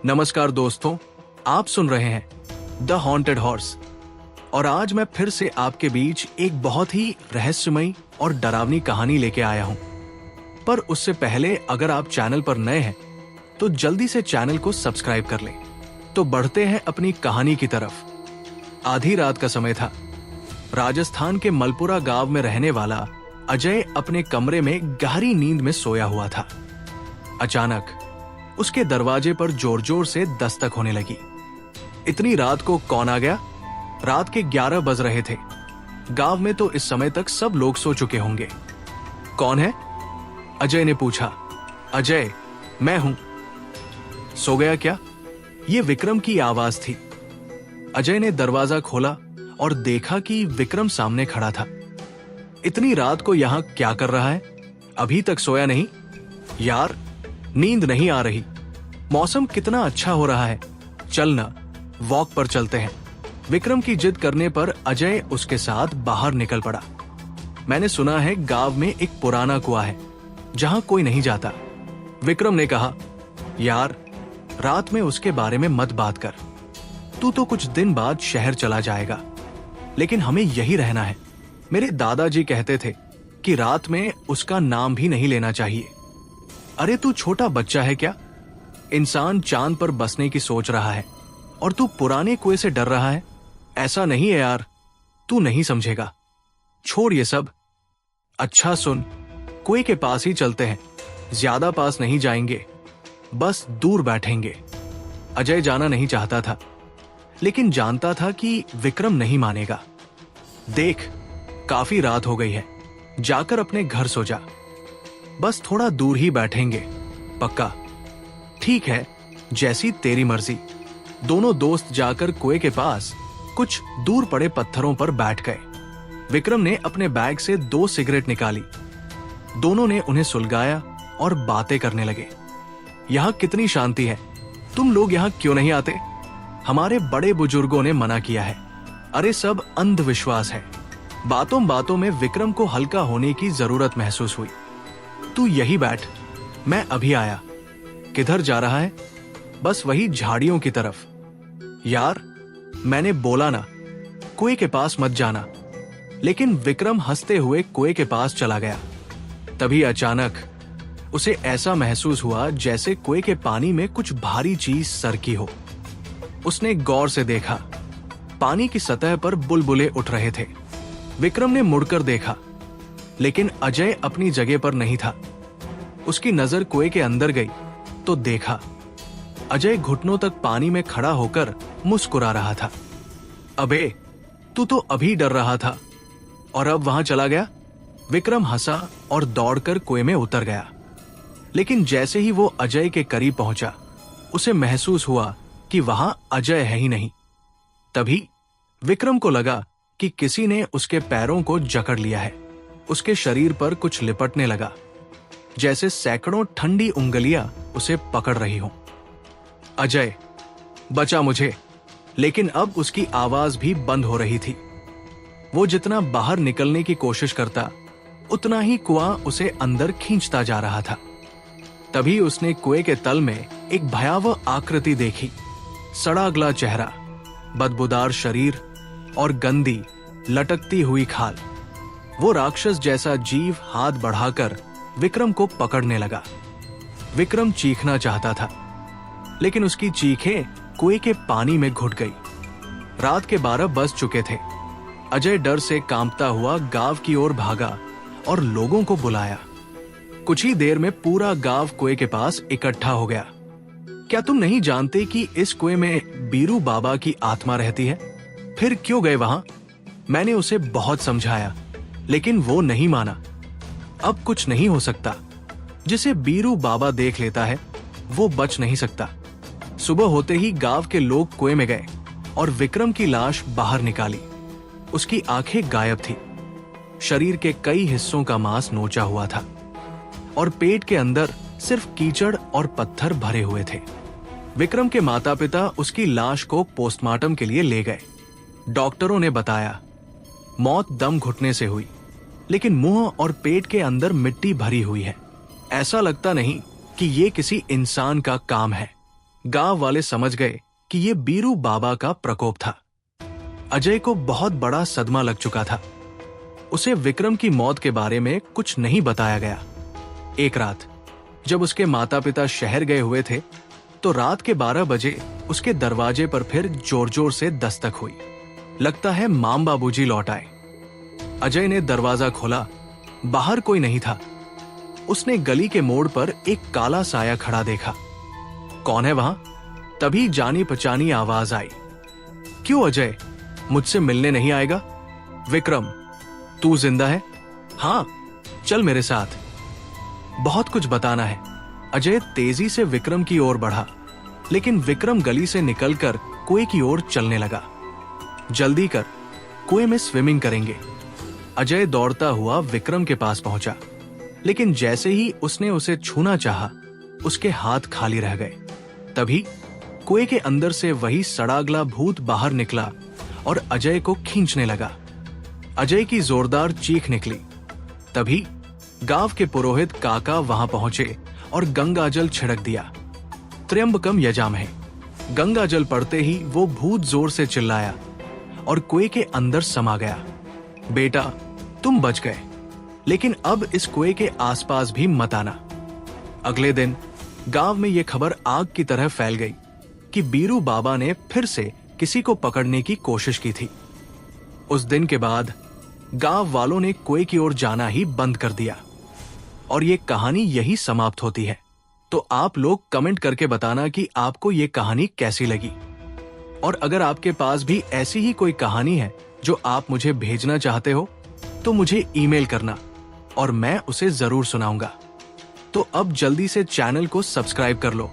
नमस्कार दोस्तों, आप सुन रहे हैं द हॉन्टेड हॉर्स और आज मैं फिर से आपके बीच एक बहुत ही रहस्यमयी और डरावनी कहानी लेके आया हूं। पर उससे पहले अगर आप चैनल पर नए हैं तो जल्दी से चैनल को सब्सक्राइब कर लें। तो बढ़ते हैं अपनी कहानी की तरफ। आधी रात का समय था। राजस्थान के मलपुरा गांव में रहने वाला अजय अपने कमरे में गहरी नींद में सोया हुआ था। अचानक उसके दरवाजे पर जोर जोर से दस्तक होने लगी। इतनी रात को कौन आ गया? रात के 11 बज रहे थे। गांव में तो इस समय तक सब लोग सो चुके होंगे। कौन है? अजय ने पूछा। अजय, मैं हूं। सो गया क्या? ये विक्रम की आवाज थी। अजय ने दरवाजा खोला और देखा कि विक्रम सामने खड़ा था। इतनी रात को यहां क्या कर रहा है? अभी तक सोया नहीं? यार, नींद नहीं आ रही। मौसम कितना अच्छा हो रहा है, चल ना वॉक पर चलते हैं। विक्रम की जिद करने पर अजय उसके साथ बाहर निकल पड़ा। मैंने सुना है गांव में एक पुराना कुआं है जहां कोई नहीं जाता। विक्रम ने कहा, यार रात में उसके बारे में मत बात कर। तू तो कुछ दिन बाद शहर चला जाएगा, लेकिन हमें यही रहना है। मेरे दादाजी कहते थे कि रात में उसका नाम भी नहीं लेना चाहिए। अरे तू छोटा बच्चा है क्या? इंसान चांद पर बसने की सोच रहा है और तू पुराने कुएं से डर रहा है? ऐसा नहीं है यार, तू नहीं समझेगा। छोड़ ये सब। अच्छा सुन, कुएं के पास ही चलते हैं, ज्यादा पास नहीं जाएंगे, बस दूर बैठेंगे। अजय जाना नहीं चाहता था, लेकिन जानता था कि विक्रम नहीं मानेगा। देख, काफी रात हो गई है, जाकर अपने घर सो जा। बस थोड़ा दूर ही बैठेंगे, पक्का? ठीक है, जैसी तेरी मर्जी। दोनों दोस्त जाकर कुएं के पास कुछ दूर पड़े पत्थरों पर बैठ गए। विक्रम ने अपने बैग से 2 सिगरेट निकाली। दोनों ने उन्हें सुलगाया और बातें करने लगे। यहां कितनी शांति है, तुम लोग यहां क्यों नहीं आते? हमारे बड़े बुजुर्गों ने मना किया है। अरे सब अंधविश्वास है। बातों बातों में विक्रम को हल्का होने की जरूरत महसूस हुई। तू यही बैठ, मैं अभी आया। किधर जा रहा है? बस वही झाड़ियों की तरफ। यार, मैंने बोला ना, कुएं के पास मत जाना। लेकिन विक्रम हंसते हुए कुएं के पास चला गया। तभी अचानक उसे ऐसा महसूस हुआ जैसे कुएं के पानी में कुछ भारी चीज सरकी हो। उसने गौर से देखा, पानी की सतह पर बुलबुले उठ रहे थे। विक्रम ने मुड़कर देखा, लेकिन अजय अपनी जगह पर नहीं था। उसकी नजर कुएं के अंदर गई तो देखा अजय घुटनों तक पानी में खड़ा होकर मुस्कुरा रहा था। अबे, तू तो अभी डर रहा था और अब वहां चला गया? विक्रम हंसा और दौड़कर कुएं में उतर गया। लेकिन जैसे ही वो अजय के करीब पहुंचा, उसे महसूस हुआ कि वहां अजय है ही नहीं। तभी विक्रम को लगा कि किसी ने उसके पैरों को जकड़ लिया है। उसके शरीर पर कुछ लिपटने लगा, जैसे सैकड़ों ठंडी उंगलियां उसे पकड़ रही हों। अजय, बचा मुझे। लेकिन अब उसकी आवाज भी बंद हो रही थी। वो जितना बाहर निकलने की कोशिश करता, उतना ही कुआं उसे अंदर खींचता जा रहा था। तभी उसने कुएं के तल में एक भयावह आकृति देखी। सड़ा गला चेहरा, बदबूदार शरीर और गंदी लटकती हुई खाल। वो राक्षस जैसा जीव हाथ बढ़ाकर विक्रम को पकड़ने लगा। विक्रम चीखना चाहता था, लेकिन उसकी चीखें कुएं के पानी में घुट गई। रात के 12 बज चुके थे। अजय डर से कांपता हुआ गांव की ओर भागा और लोगों को बुलाया। कुछ ही देर में पूरा गांव कुएं के पास इकट्ठा हो गया। क्या तुम नहीं जानते कि इस कुएं में बीरू बाबा की आत्मा रहती है? फिर क्यों गए वहां? मैंने उसे बहुत समझाया, लेकिन वो नहीं माना। अब कुछ नहीं हो सकता। जिसे बीरू बाबा देख लेता है, वो बच नहीं सकता। सुबह होते ही गांव के लोग कुएं में गए और विक्रम की लाश बाहर निकाली। उसकी आंखें गायब थी। शरीर के कई हिस्सों का मांस नोचा हुआ था और पेट के अंदर सिर्फ कीचड़ और पत्थर भरे हुए थे। विक्रम के माता पिता उसकी लाश को पोस्टमार्टम के लिए ले गए। डॉक्टरों ने बताया मौत दम घुटने से हुई, लेकिन मुंह और पेट के अंदर मिट्टी भरी हुई है। ऐसा लगता नहीं कि ये किसी इंसान का काम है। गांव वाले समझ गए कि ये बीरू बाबा का प्रकोप था। अजय को बहुत बड़ा सदमा लग चुका था। उसे विक्रम की मौत के बारे में कुछ नहीं बताया गया। एक रात जब उसके माता पिता शहर गए हुए थे तो रात के 12 बजे उसके दरवाजे पर फिर जोर जोर से दस्तक हुई। लगता है माम बाबूजी लौट आए। अजय ने दरवाजा खोला, बाहर कोई नहीं था। उसने गली के मोड़ पर एक काला साया खड़ा देखा। कौन है वहां? तभी जानी पहचानी आवाज आई। क्यों अजय, मुझसे मिलने नहीं आएगा? विक्रम, तू जिंदा है? हाँ, चल मेरे साथ, बहुत कुछ बताना है। अजय तेजी से विक्रम की ओर बढ़ा, लेकिन विक्रम गली से निकलकर कुएं की ओर चलने लगा। जल्दी कर, कुएं में स्विमिंग करेंगे। अजय दौड़ता हुआ विक्रम के पास पहुंचा, लेकिन जैसे ही उसने उसे छूना चाहा, उसके हाथ खाली रह गए। तभी कुएं के अंदर से वही सड़ागला भूत बाहर निकला और अजय को खींचने लगा। अजय की जोरदार चीख निकली। तभी गांव के पुरोहित काका वहां पहुंचे और गंगाजल छिड़क दिया। त्र्यंबकम यजामहे। गंगाजल पड़ते ही वो भूत जोर से चिल्लाया और कुएं के अंदर समा गया। बेटा, तुम बच गए, लेकिन अब इस कुएं के आसपास भी मत आना। अगले दिन गांव में ये खबर आग की तरह फैल गई कि बीरू बाबा ने फिर से किसी को पकड़ने की कोशिश की थी। उस दिन के बाद गांव वालों ने कुएं की ओर जाना ही बंद कर दिया और ये कहानी यही समाप्त होती है। तो आप लोग कमेंट करके बताना कि आपको ये कहानी कैसी लगी, और अगर आपके पास भी ऐसी ही कोई कहानी है जो आप मुझे भेजना चाहते हो तो मुझे ईमेल करना और मैं उसे जरूर सुनाऊंगा। तो अब जल्दी से चैनल को सब्सक्राइब कर लो